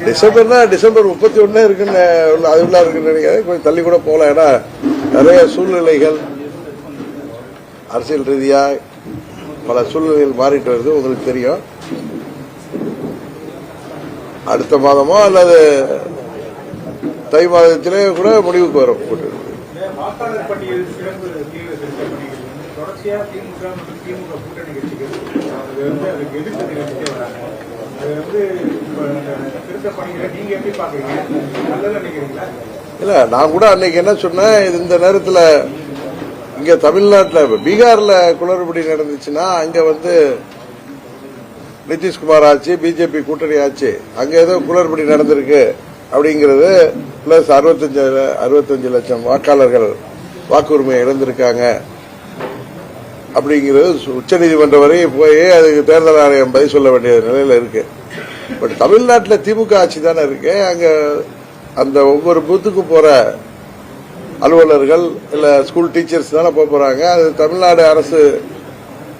டிசம்பர்னா December 31 இருக்குன்னு அதுக்குள்ள இருக்குன்னு நினைக்கிறேன். கொஞ்சம் தள்ளி கூட போகலாம். ஏன்னா நிறைய சூழ்நிலைகள் அரசியல் ரீதியா பல சூழ்நிலைகள் மாறிட்டு வருது, உங்களுக்கு தெரியும். அடுத்த மாதமோ அல்லது தை மாதத்திலே கூட முடிவுக்கு வரும். வாக்காளர் பட்டியல் சிறப்பு தொடர்ச்சியா திமுக மற்றும் திமுக கூட்டணி கட்சிகள் அதுக்கு எதிர்த்து நிகழ்ச்சிட்டே வராங்க. அது திருத்த பணிகளை நீங்க எப்படி பாக்குறீங்க? நல்லதா நினைக்கிறீங்களா? இல்ல, நான் கூட அன்னைக்கு என்ன சொன்னேன், இந்த நேரத்தில் இங்க தமிழ்நாட்டில் பீகார்ல குளறுபடி நடந்துச்சுன்னா அங்க நிதிஷ்குமார் ஆச்சு, பிஜேபி கூட்டணி ஆச்சு, அங்க ஏதோ குளறுபடி நடந்திருக்கு அப்படிங்கிறது. பிளஸ் 65 லட்சம் வாக்காளர்கள் வாக்குரிமையை இழந்திருக்காங்க அப்படிங்கிறது உச்சநீதிமன்றம் வரை போய் அதுக்கு தேர்தல் ஆணையம் பதில் சொல்ல வேண்டிய நிலையில இருக்கு. பட் தமிழ்நாட்டில் திமுக ஆட்சி தானே இருக்கு. அங்க அந்த ஒவ்வொரு பூத்துக்கு போற அலுவலர்கள் இல்ல ஸ்கூல் டீச்சர்ஸ் தானே போறாங்க. அது தமிழ்நாடு அரசு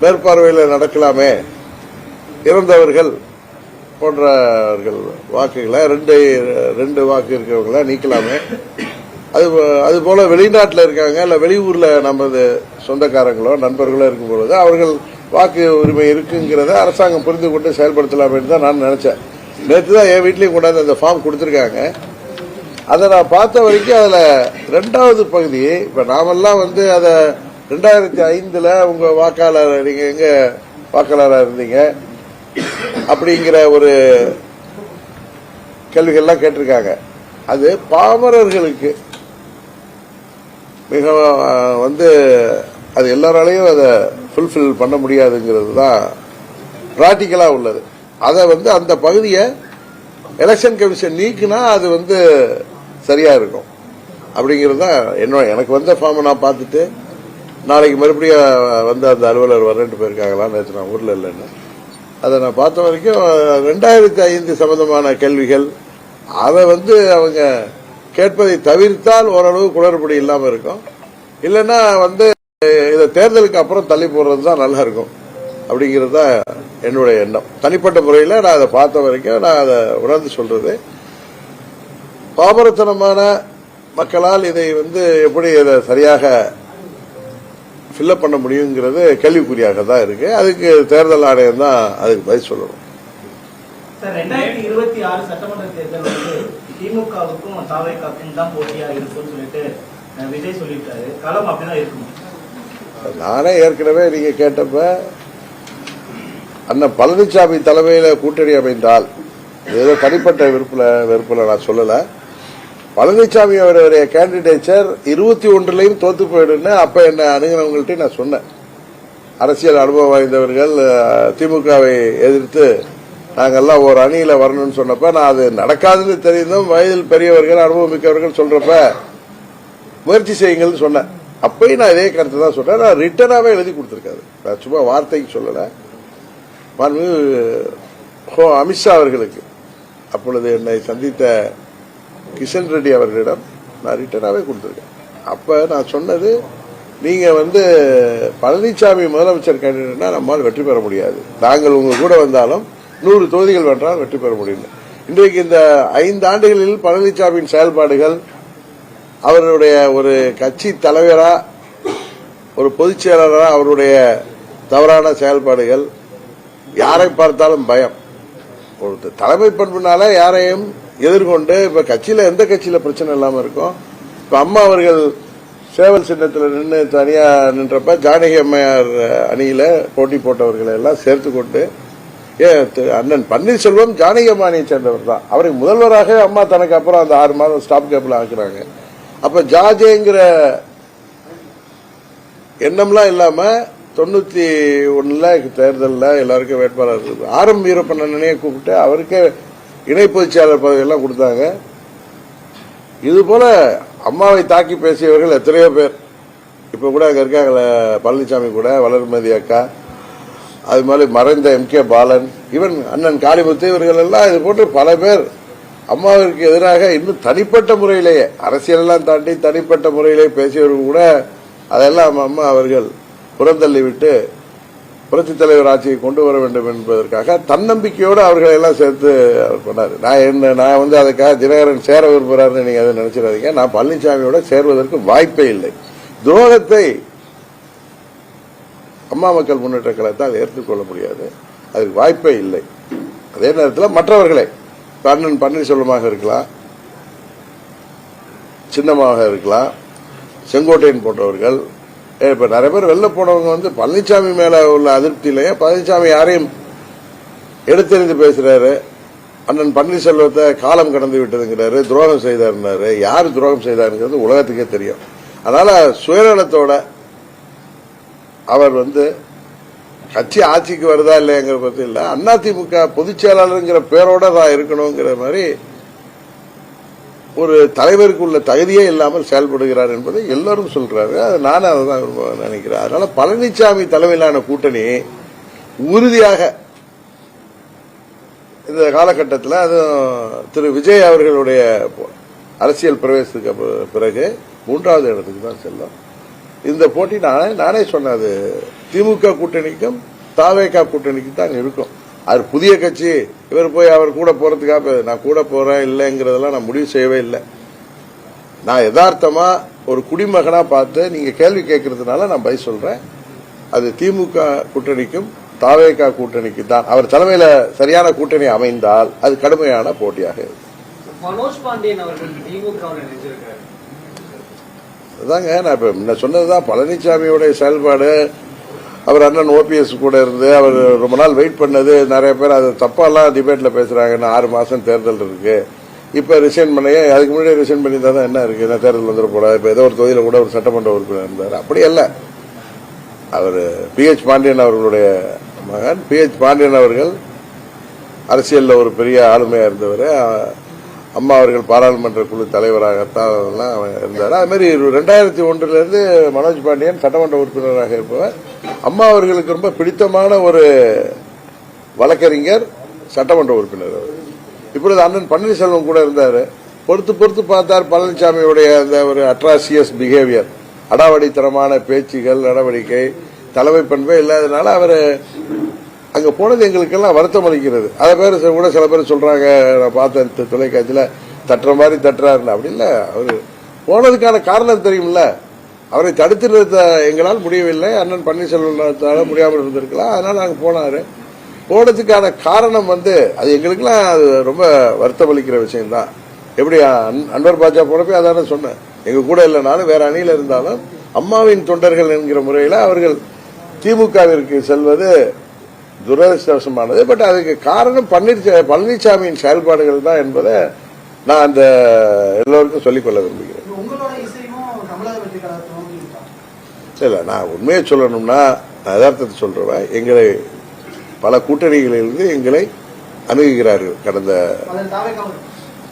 மேற்பார்வையில் நடக்கலாமே. இறந்தவர்கள் போன்றவர்கள் வாக்குகளை ரெண்டு வாக்கு இருக்கிறவங்கள நீக்கலாமே. அதுபோல வெளிநாட்டில் இருக்காங்க இல்ல வெளியூர்ல நமது சொந்தக்காரங்களோ நண்பர்களோ இருக்கும் பொழுது அவர்கள் வாக்கு உரிமை இருக்குங்கிறத அரசாங்கம் புரிந்து கொண்டு செயல்படுத்தலாமே தான் நான் நினைச்சேன். நேற்று தான் என் வீட்லயும் கொண்டாந்து அந்த ஃபார்ம் கொடுத்திருக்காங்க. அதை நான் பார்த்த வரைக்கும் அதுல 2வது பகுதி, இப்ப நாமெல்லாம் அதை 2005 உங்க வாக்காளர், நீங்க எங்க வாக்காளராக இருந்தீங்க அப்படிங்கிற ஒரு கேள்விகள்லாம் கேட்டிருக்காங்க. அது பாமரர்களுக்கு மிக அது எல்லாராலையும் அதை ஃபுல்ஃபில் பண்ண முடியாதுங்கிறது தான் பிராக்டிக்கலா உள்ளது. அதை அந்த பகுதியை எலெக்ஷன் கமிஷன் நீக்குனா அது சரியா இருக்கும் அப்படிங்கிறது தான் எனக்கு வந்த ஃபார்மை நான் பார்த்துட்டு நாளைக்கு மறுபடியும் அந்த அலுவலர் வரேன்ட்டு போயிருக்காங்களா, நேற்று நான் ஊர்ல இல்லைன்னு. அதை நான் பார்த்த வரைக்கும் 2005 சம்பந்தமான கேள்விகள் அதை அவங்க கேட்பதை தவிர்த்தால் ஓரளவு குளறுபடி இல்லாம இருக்கும். இல்லைன்னா இதை தேர்தலுக்கு அப்புறம் தள்ளி போடுறது தான் நல்லா இருக்கும் அப்படிங்கிறது தான் என்னுடைய எண்ணம். தனிப்பட்ட முறையில் நான் அதை பார்த்த வரைக்கும் நான் அதை உணர்ந்து சொல்றது, பாமரத்தனமான மக்களால் இதை எப்படி இதை சரியாக ஃபில்அப் பண்ண முடியுங்கிறது கேள்விக்குறியாக தான் இருக்கு. அதுக்கு தேர்தல் ஆணையம் தான் அதுக்கு பதில் சொல்லணும். 2026 சட்டமன்ற தேர்தல் திமுகவுக்கும் தாவேகாவுக்கும் தான் போட்டியா இருக்கும்னு சொல்லிட்டு விஜய் சொல்லிட்டாரு. களம் அப்படிதான் இருக்கும். நானே ஏற்கனவே நீங்க கேட்டப்ப அண்ணன் பழனிசாமி தலைமையில கூட்டணி அமைந்தால், ஏதோ தனிப்பட்ட வெறுப்புல நான் சொல்லல, பழனிசாமி அவருடைய கேண்டிடேச்சர் 21 தோத்து போயிடுன்னு அப்ப என்ன அணுகினவங்கள்ட்ட நான் சொன்னேன். அரசியல் அனுபவம் வாய்ந்தவர்கள் திமுகவை எதிர்த்து நாங்கெல்லாம் ஒரு அணியில வரணும்னு சொன்னப்ப நான் அது நடக்காதுன்னு தெரிந்தும் வயதில் பெரியவர்கள் அனுபவம் மிக்கவர்கள் சொல்றப்ப முயற்சி செய்யுங்கள்னு சொன்னேன். அப்பயும் நான் இதே கருத்து தான் சொன்னேன். நான் ரிட்டனாவே எழுதி கொடுத்திருக்காரு, நான் சும்மா வார்த்தைக்கு சொல்லல. அமித்ஷா அவர்களுக்கு அப்பொழுது என்னை சந்தித்த கிஷன் ரெட்டி அவர்களிடம் நான் ரிட்டனாவே கொடுத்திருக்கேன். அப்ப நான் சொன்னது, நீங்க பழனிசாமி முதலமைச்சர் கேண்டிடேட்னா நம்மால் வெற்றி பெற முடியாது, நாங்கள் உங்க கூட வந்தாலும் 100 தொகுதிகள் வென்றால் வெற்றி பெற முடியும். இன்றைக்கு இந்த 5 ஆண்டுகளில் பழனிசாமியின் செயல்பாடுகள், அவருடைய ஒரு கட்சி தலைவரா ஒரு பொதுச் செயலாளரா அவருடைய தவறான செயல்பாடுகள், யாரை பார்த்தாலும் பயம், ஒரு தலைமை பண்புனால யாரையும் எதிர்கொண்டு, இப்ப கட்சியில எந்த கட்சியில பிரச்சனை இல்லாம இருக்கும். இப்ப அம்மா அவர்கள் சேவல் சின்னத்தில் நின்று தனியா நின்றப்ப ஜானகி அம்மையார் அணியில போட்டி போட்டவர்களை எல்லாம் சேர்த்து கொண்டு, அண்ணன் பன்னீர்செல்வம் ஜானகி அம்மா அணியை சேர்ந்தவர் தான், அவரை முதல்வராக அம்மா தனக்கு அப்புறம் அந்த 6 மாதம் ஸ்டாப் கேப்ல ஆக்குறாங்க. அப்ப ஜாஜேங்கிற எண்ணம்லாம் இல்லாம 91 தேர்தலில் எல்லாருக்கும் வேட்பாளர் ஆர்.எம். வீரப்பன் அண்ணனையே கூப்பிட்டு அவருக்கே இணை பொதுச் செயலாளர் பதவியெல்லாம் கொடுத்தாங்க. இது போல அம்மாவை தாக்கி பேசியவர்கள் எத்தனையோ பேர் இப்ப கூட அங்க இருக்காங்களே, பழனிசாமி கூட, வளர்மதி அக்கா, அது மாதிரி மறைந்த M.K. பாலன், ஈவன் அண்ணன் காளிமுத்து, இவர்கள் எல்லாம் இது போன்று பல பேர் அம்மாவிற்கு எதிராக இன்னும் தனிப்பட்ட முறையிலேயே, அரசியலெல்லாம் தாண்டி தனிப்பட்ட முறையிலே பேசியவர்கள் கூட அதெல்லாம் அம்மா அவர்கள் புறந்தள்ளி விட்டு புரட்சித் தலைவர் ஆட்சியை கொண்டு வர வேண்டும் என்பதற்காக தன்னம்பிக்கையோடு அவர்களை எல்லாம் சேர்த்து அவர் பண்ணாரு. நான் வந்து அதுக்காக தினகரன் சேர விரும்புகிறாருன்னு நீங்க அதை நினைச்சிடாதீங்க. நான் பழனிசாமியோட சேர்வதற்கு வாய்ப்பே இல்லை. துரோகத்தை அம்மா மக்கள் முன்னேற்ற கழகத்தால் ஏற்றுக்கொள்ள முடியாது, அதுக்கு வாய்ப்பே இல்லை. அதே நேரத்தில் மற்றவர்களை அண்ணன் பன்னீர்செல்வமாக இருக்கலாம், சின்னமாக இருக்கலாம், செங்கோட்டையன் போன்றவர்கள், இப்ப நிறைய பேர் வெளில போனவங்க வந்து பழனிசாமி மேல உள்ள அதிருப்தியிலேயே பழனிசாமி யாரையும் எடுத்தெறிந்து பேசுறாரு. அண்ணன் பன்னீர்செல்வத்தை காலம் கடந்து விட்டதுங்கிறாரு, துரோகம் செய்தாருன்னாரு. யாரு துரோகம் செய்தாருங்கிறது உலகத்துக்கே தெரியும். அதனால சுயநலத்தோட அவர் வந்து கட்சி ஆட்சிக்கு வருதா இல்லையாங்கிற பத்தி இல்ல, அதிமுக பொதுச் செயலாளருங்கிற பேரோட தான் இருக்கணுங்கிற மாதிரி ஒரு தலைவருக்கு உள்ள தகுதியே இல்லாமல் செயல்படுகிறார் என்பதை எல்லாரும் சொல்றாரு. நானும் அதை தான் நினைக்கிறேன். அதனால பழனிசாமி தலைமையிலான கூட்டணி உறுதியாக இந்த காலகட்டத்தில் அதுவும் திரு விஜய் அவர்களுடைய அரசியல் பிரவேசத்துக்கு பிறகு 3வது இடத்துக்கு தான் செல்லும். இந்த போட்டி நானே சொன்னேன், அது திமுக கூட்டணிக்கும் தாவேகா கூட்டணிக்கும் தான் இருக்கும். அது புதிய கட்சி, இவர் போய் அவர் கூட போறதுக்காக நான் கூட போறேன் இல்லைங்கிறதெல்லாம் நான் முடிவு செய்யவே இல்லை. நான் யதார்த்தமா ஒரு குடிமகனா பார்த்து நீங்க கேள்வி கேட்கறதுனால நான் பதில் சொல்றேன். அது திமுக கூட்டணிக்கும் தாவேகா கூட்டணிக்கு தான். அவர் தலைமையில சரியான கூட்டணி அமைந்தால் அது கடுமையான போட்டியாக இருக்கும். மனோஜ் பாண்டியன் அவர்கள் திமுகவில் இணைஞ்சிருக்காரு. அதாங்க நான் இப்ப முன்ன சொன்னதுதான். பழனிசாமியோட செயல்பாடு, அவர் அண்ணன் ஓபிஎஸ் கூட இருந்து அவர் ரொம்ப நாள் வெயிட் பண்ணது, நிறைய பேர் அது தப்பாலாம் டிபேட்ல பேசுறாங்க. 6 மாசம் தேர்தல் இருக்கு, இப்ப ரிசைன் பண்ண, அதுக்கு முன்னாடி ரிசைன் பண்ணி தான் என்ன இருக்கு, நான் தேர்தல் வந்துட போட. இப்ப ஏதோ ஒரு தொகுதியில கூட ஒரு சட்டமன்ற உறுப்பினர் இருந்தார். அப்படி அல்ல, அவர் PH பாண்டியன் அவர்களுடைய மகன். PH பாண்டியன் அவர்கள் அரசியல்ல ஒரு பெரிய ஆளுமையா இருந்தவர். அம்மா அவர்கள் பாராளுமன்ற குழு தலைவராகத்தான் இருந்தார். அது மாதிரி 2001 மனோஜ் பாண்டியன் சட்டமன்ற உறுப்பினராக இருப்பவர். அம்மா அவர்களுக்கு ரொம்ப பிடித்தமான ஒரு வழக்கறிஞர், சட்டமன்ற உறுப்பினர் அவர். இப்பொழுது அண்ணன் பன்னீர்செல்வம் கூட இருந்தாரு. பொறுத்து பார்த்தார் பழனிசாமியுடைய அந்த ஒரு அட்ராசியஸ் பிஹேவியர், அடாவடித்தனமான பேச்சுகள், நடவடிக்கை, தலைமை பண்பே இல்லாதனால அவர் அங்க போனது எங்களுக்கெல்லாம் வருத்தம் அளிக்கிறது. அதை பேர் கூட சில பேர் சொல்றாங்க, நான் பார்த்தேன் தொலைக்காட்சியில, தட்டுற மாதிரி தட்டுறாரு. அப்படி இல்ல, அவரு போனதுக்கான காரணம் தெரியும்ல. அவரை தடுத்து நிறுத்த எங்களால் முடியவில்லை, அண்ணன் பன்னீர்செல்வத்தால முடியாமல் இருந்திருக்கலாம். அதனால நாங்க போனாரு. போனதுக்கான காரணம் வந்து அது எங்களுக்கெல்லாம் அது ரொம்ப வருத்தம் அளிக்கிற விஷயம்தான். எப்படி அன்வர் பாஜா போனப்போ அதான சொன்னேன், எங்க கூட இல்லைனாலும் வேற அணியில இருந்தாலும் அம்மாவின் தொண்டர்கள் என்கிற முறையில் அவர்கள் திமுகவிற்கு செல்வது துரதிருஷ்டவசமானது. பட் அதுக்கு காரணம் பழனிசாமியின் செயல்பாடுகள் தான் என்பதை நான் அந்த எல்லோருக்கும் சொல்லிக்கொள்ள விரும்புகிறேன். இல்ல, நான் உண்மையை சொல்லணும்னா நான் யதார்த்தத்தை சொல்றேன். எங்களை பல கூட்டணிகளிலிருந்து எங்களை அணுகுகிறார்கள். கடந்த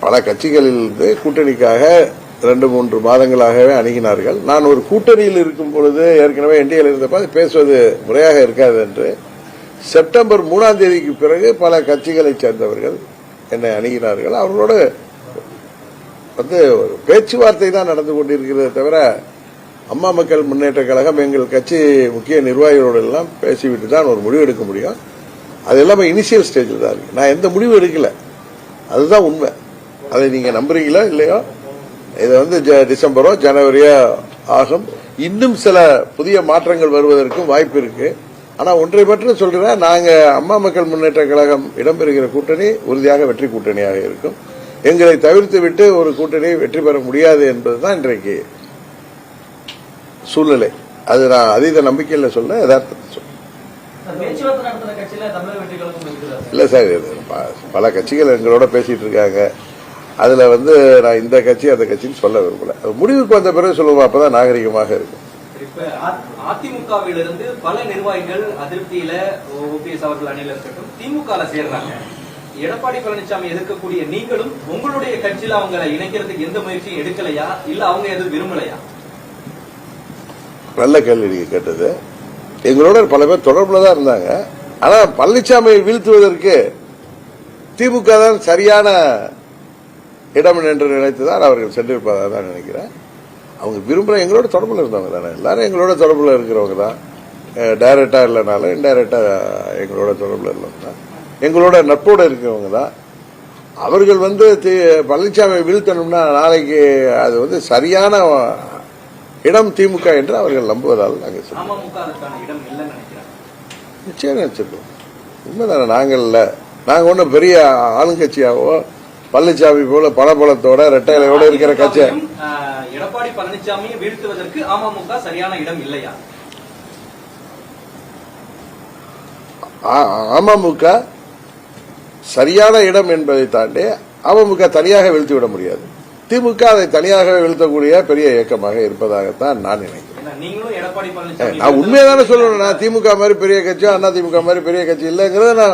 பல கட்சிகளிலிருந்து கூட்டணிக்காக 2-3 மாதங்களாகவே அணுகினார்கள். நான் ஒரு கூட்டணியில் இருக்கும் பொழுது ஏற்கனவே என்டிஏல இருந்தப்ப பேசுவது முறையாக இருக்காது என்று செப்டம்பர் 3ஆம் தேதிக்கு பிறகு பல கட்சிகளைச் சேர்ந்தவர்கள் என்னை அணுகினார்கள். அவர்களோடு வந்து ஒரு பேச்சுவார்த்தை தான் நடந்து கொண்டிருக்கிறதே தவிர அம்மா மக்கள் முன்னேற்ற கழகம் எங்கள் கட்சி முக்கிய நிர்வாகிகளோடு எல்லாம் பேசிவிட்டு தான் ஒரு முடிவு எடுக்க முடியும். அது எல்லாமே இனிஷியல் ஸ்டேஜில் தான் இருக்கு. நான் எந்த முடிவு எடுக்கல, அதுதான் உண்மை. அதை நீங்க நம்புறீங்களோ இல்லையோ, இது வந்து டிசம்பரோ ஜனவரியோ ஆகும். இன்னும் சில புதிய மாற்றங்கள் வருவதற்கும் வாய்ப்பு இருக்கு. ஆனா ஒன்றை மட்டும் சொல்றேன், நாங்க அம்மா மக்கள் முன்னேற்ற கழகம் இடம்பெறுகிற கூட்டணி உறுதியாக வெற்றி கூட்டணியாக இருக்கும். எங்களை தவிர்த்து விட்டு ஒரு கூட்டணி வெற்றி பெற முடியாது என்பதுதான் இன்றைக்கு சூழ்நிலை. அது நான் அதீத நம்பிக்கையில் சொல்ல, யதார்த்தத்தை சொல்ல. இல்ல சார், பல கட்சிகள் எங்களோட பேசிட்டு இருக்காங்க. அதுல வந்து நான் இந்த கட்சி அந்த கட்சின்னு சொல்ல விரும்பல. முடிவுக்கு வந்த பிறகு சொல்லுவோம், அப்பதான் நாகரிகமாக இருக்கும். அதிமுகவிலிருந்து பல நிர்வாகிகள் அதிருப்தியில ஓபிஎஸ் அவர்கள் அணியில இருக்கட்டும் திமுக சேர்றாங்க. எடப்பாடி பழனிசாமி எதிர்க்கக்கூடிய நீங்களும் உங்களுடைய கட்சியில அவங்களை இணைக்கிறதுக்கு எந்த முயற்சியும் எடுக்கலையா, இல்ல அவங்க எதுவும் விரும்பலையா? நல்ல கேள்வி நீங்க கேட்டது. எங்களோட பல பேர் தொடர்புல தான் இருந்தாங்க. ஆனா பழனிசாமியை வீழ்த்துவதற்கு திமுக தான் சரியான இடம் என்று நினைத்துதான் அவர்கள் சென்றிருப்பதாக தான் நினைக்கிறேன். அவங்க விரும்புற எங்களோட தொடர்புல இருந்தவங்க தானே, எல்லாரும் எங்களோட தொடர்புல இருக்கிறவங்க தான். டைரக்டா இல்லைனாலும் இன்டைரக்டா எங்களோட தொடர்பில் இல்லைன்னா எங்களோட நட்போடு இருக்கிறவங்க தான். அவர்கள் வந்து பழனிசாமியை வீழ்த்தணும்னா நாளைக்கு அது வந்து சரியான இடம் திமுக என்று அவர்கள் நம்புவதால் நாங்கள் சொல்லுவோம். அமமுக அதற்கான இடம் இல்லைன்னு நினைக்கிறேன். நிச்சயம் வச்சிருக்கோம். உண்மைதானே? நாங்கள் இல்லை, நாங்கள் ஒன்றும் பெரிய ஆளுங்கட்சியாவோ பழனிசாமி போல பலபலத்தோட ரெட்டையிலையோட இருக்கிற கட்சி. எடப்பாடி பழனிசாமியை வீழ்த்துவதற்கு அமமுக சரியான இடம் இல்லையா? அமமுக சரியான இடம் என்பதை தாண்டி அமமுக தனியாக வீழ்த்திவிட முடியாது. திமுக அதை தனியாகவே வீழ்த்தக்கூடிய பெரிய இயக்கமாக இருப்பதாகத்தான் நான் நினைக்கிறேன். நீங்களும் எடப்பாடி பழனிசாமி நான் உண்மையதானே சொல்லணும். நான் திமுக மாதிரி பெரிய கட்சி, அண்ணா திமுக மாதிரி பெரிய கட்சி இல்லைங்கிறத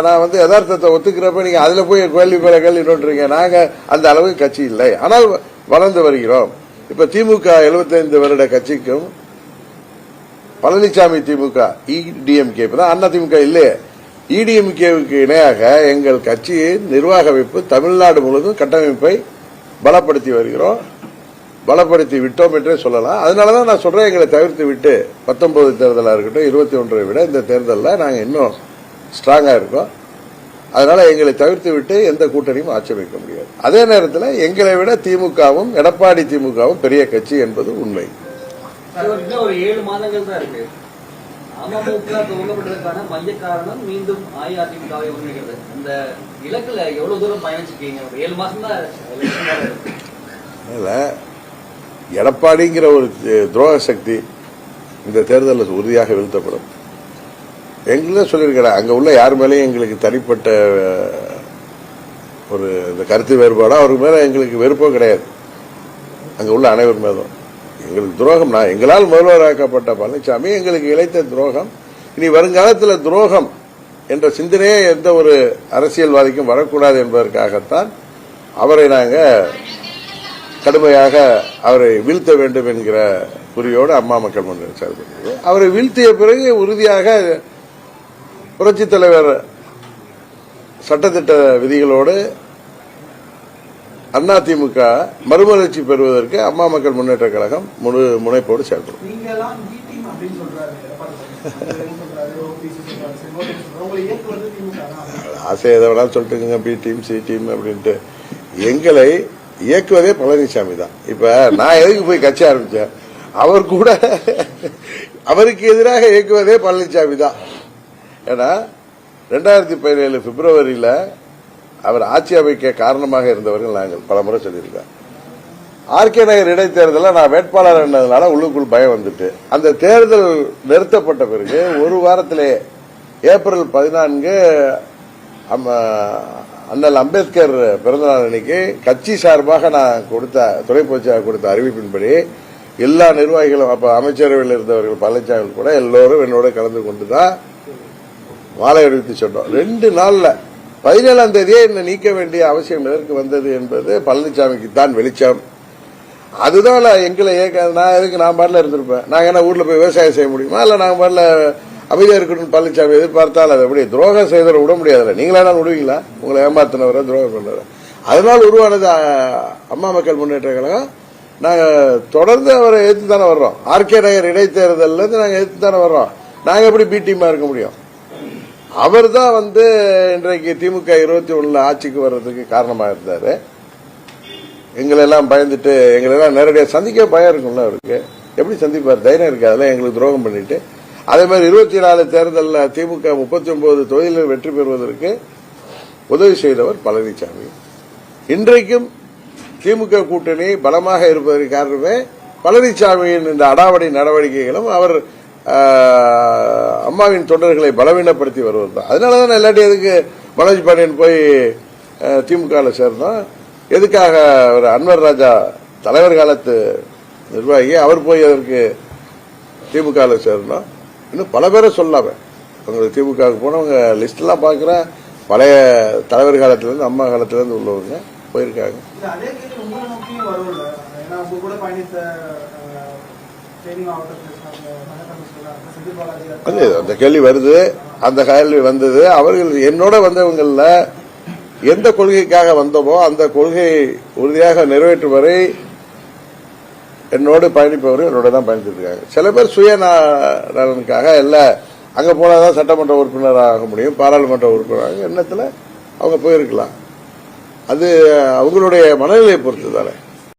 நான் வந்து யதார்த்தத்தை ஒத்துக்கிறப்ப நீங்க அதுல போய் கேள்வி பல கேள்வி நோட்டுறீங்க. நாங்க அந்த அளவுக்கு கட்சி இல்லை, ஆனால் வளர்ந்து வருகிறோம். இப்ப திமுக 75 வருட கட்சிக்கும் பழனிசாமி திமுக இடிஎம்கே இப்பதான் அண்ணா திமுக இல்லையே, இடிஎம்கேவுக்கு இணையாக எங்கள் கட்சியின் நிர்வாக அமைப்பு தமிழ்நாடு முழுவதும் கட்டமைப்பை பலப்படுத்தி வருகிறோம், பலப்படுத்தி விட்டோம் என்றே சொல்லலாம். அதனாலதான் நான் சொல்றேன், எங்களை தவிர்த்து விட்டு 19 தேர்தலா இருக்கட்டும் 21 விட இந்த தேர்தலில் நாங்க இன்னும் ஸ்ட்ராங்கா இருக்கோம். அதனால எங்களை தவிர்த்து விட்டு எந்த கூட்டணியும் ஆட்சேபிக்க முடியாது. அதே நேரத்தில் எங்களை விட திமுகவும் எடப்பாடி திமுகவும் பெரிய கட்சி என்பது உண்மை. ஒரு 7 மாதங்கள் தான் இருக்கு. அமமுக துவங்கப்பட்டதற்கான மைய காரணம் மீண்டும் அஇஅதிமுகவை ஒருங்கிணைக்கிறது. இந்த இலக்குல எவ்வளவு தூரம் பயணிச்சிருக்கீங்க? 7 மாசம் தான் எடப்பாடிங்கிற ஒரு துரோக சக்தி இந்த தேர்தலில் உறுதியாக வீழ்த்தப்படும். எங்களும் சொல்லியிருக்கிறேன், அங்க உள்ள யார் மேலேயும் எங்களுக்கு தனிப்பட்ட ஒரு இந்த கருத்து வேறுபாடோ அவருக்கு மேல எங்களுக்கு வெறுப்போ கிடையாது. அங்க உள்ள அனைவர் மேலும் எங்களுக்கு துரோகம், எங்களால் முதல்வராக்கப்பட்ட பழனிசாமி எங்களுக்கு இழைத்த துரோகம். இனி வருங்காலத்தில் துரோகம் என்ற சிந்தனையே எந்த ஒரு அரசியல்வாதிக்கும் வரக்கூடாது என்பதற்காகத்தான் அவரை நாங்கள் கடுமையாக அவரை வீழ்த்த வேண்டும் என்கிற குறியோடு அம்மா மக்கள் முன்னேற்ற செயல்படுகிறது. அவரை வீழ்த்திய பிறகு உறுதியாக புரட்சித் தலைவர் சட்டத்திட்ட விதிகளோடு அதிமுக மறுமலர்ச்சி பெறுவதற்கு அம்மா மக்கள் முன்னேற்ற கழகம் முழு முனைப்போடு செயல்படும். ஆசை எதை வேணாலும் சொல்லிட்டுங்க, பி டீம் சி டீம் அப்படின்ட்டு. எங்களை இயக்குவதே பழனிசாமி தான். இப்ப நான் எதுக்கு போய் கட்சி ஆரம்பிச்சேன், அவர் கூட அவருக்கு எதிராக இயக்குவதே பழனிசாமி தான். ஏன்னா 2017 பிப்ரவரியில அவர் ஆட்சி அமைக்க காரணமாக இருந்தவர்கள் நாங்கள் பல முறை சொல்லியிருக்கோம். ஆர்கே நகர் இடைத்தேர்தலில் நான் வேட்பாளர் என்னதுனால உள்ளுக்குள் பயம் வந்துட்டு அந்த தேர்தல் நிறுத்தப்பட்ட பிறகு ஒரு வாரத்திலே ஏப்ரல் 14 அண்ணல் அம்பேத்கர் பிறந்தநாள் அன்னைக்கு கட்சி சார்பாக நான் கொடுத்த துணை பொதுச்செயலாளர் கொடுத்த அறிவிப்பின்படி எல்லா நிர்வாகிகளும், அப்ப அமைச்சரவையில் இருந்தவர்கள் பழனிசாமி கூட எல்லோரும் என்னோட கலந்து கொண்டுதான் மாலை அணிவித்து சொன்னோம். 2 நாள்ல 17ஆம் தேதியே என்ன நீக்க வேண்டிய அவசியம் எதற்கு வந்தது என்பது பழனிசாமிக்கு தான் வெளிச்சம். அதுதான் எங்களை நான் பாட்டில் இருந்திருப்பேன். நாங்க என்ன ஊர்ல போய் விவசாயம் செய்ய முடியுமா? இல்ல நாங்க பாட்டில் அமைதியா இருக்கணும்னு பழனிசாமி எதிர்பார்த்தால் அது எப்படி துரோகம் செய்தவரை விட முடியாதுல்ல. நீங்களா விடுவீங்களா? உங்களை ஏமாத்தினவரை துரோகம் பண்ணவரை. அதனால் உருவானது அம்மா மக்கள் முன்னேற்ற கழகம். நாங்க தொடர்ந்து அவரை எதிர்த்து தானே வர்றோம். ஆர்கே நகர் இடைத்தேர்தல் இருந்து நாங்க எதிர்த்து தானே வர்றோம். நாங்க எப்படி பி டீமா இருக்க முடியும்? அவர் தான் இன்றைக்கு திமுக 21 ஆட்சிக்கு வர்றதுக்கு காரணமாக இருந்தாரு. எங்களை எல்லாம் பயந்துட்டு எங்களை எல்லாம் நேரடியாக சந்திக்க பயம் இருக்கும்ல அவருக்கு. எப்படி சந்திப்பார்? தைரியம் இருக்கு. அதெல்லாம் எங்களுக்கு துரோகம் பண்ணிட்டு அதே மாதிரி 24 தேர்தலில் திமுக 39 தொகுதிகளில் வெற்றி பெறுவதற்கு உதவி செய்தவர் பழனிசாமி. இன்றைக்கும் திமுக கூட்டணி பலமாக இருப்பதற்கு காரணமே பழனிசாமியின் இந்த அடாவடி நடவடிக்கைகளும் அவர் அம்மாவின் தொண்டர்களை பலவீனப்படுத்தி வருவதுதான். அதனாலதான் எல்லாத்தையும் எதுக்கு மனோஜ் பாண்டியன் போய் திமுக சேர்ந்தோம், எதுக்காக ஒரு அன்வர் ராஜா தலைவர் காலத்து நிர்வாகி அவர் போய் அதற்கு திமுக சேர்ந்தோம். இன்னும் பல பேரை சொல்லாம உங்களுக்கு திமுக போனவங்க லிஸ்ட் எல்லாம் பாக்குறேன். பழைய தலைவர் காலத்திலிருந்து அம்மா காலத்திலிருந்து உள்ளவங்க போயிருக்காங்க. அந்த கேள்வி வருது. அந்த கேள்வி வந்தது. அவர்கள் என்னோட வந்தவங்கள எந்த கொள்கைக்காக வந்தோமோ அந்த கொள்கையை உறுதியாக நிறைவேற்றும் வரை என்னோடு பயணிப்பவர்கள் என்னோட தான் பயணிச்சுட்டு இருக்காங்க. சில பேர் சுய நலனுக்காக இல்லை அங்கே போனால் தான் சட்டமன்ற உறுப்பினராக முடியும், பாராளுமன்ற உறுப்பினராக எண்ணத்தில் அவங்க போயிருக்கலாம். அது அவங்களுடைய மனநிலையை பொறுத்து தானே.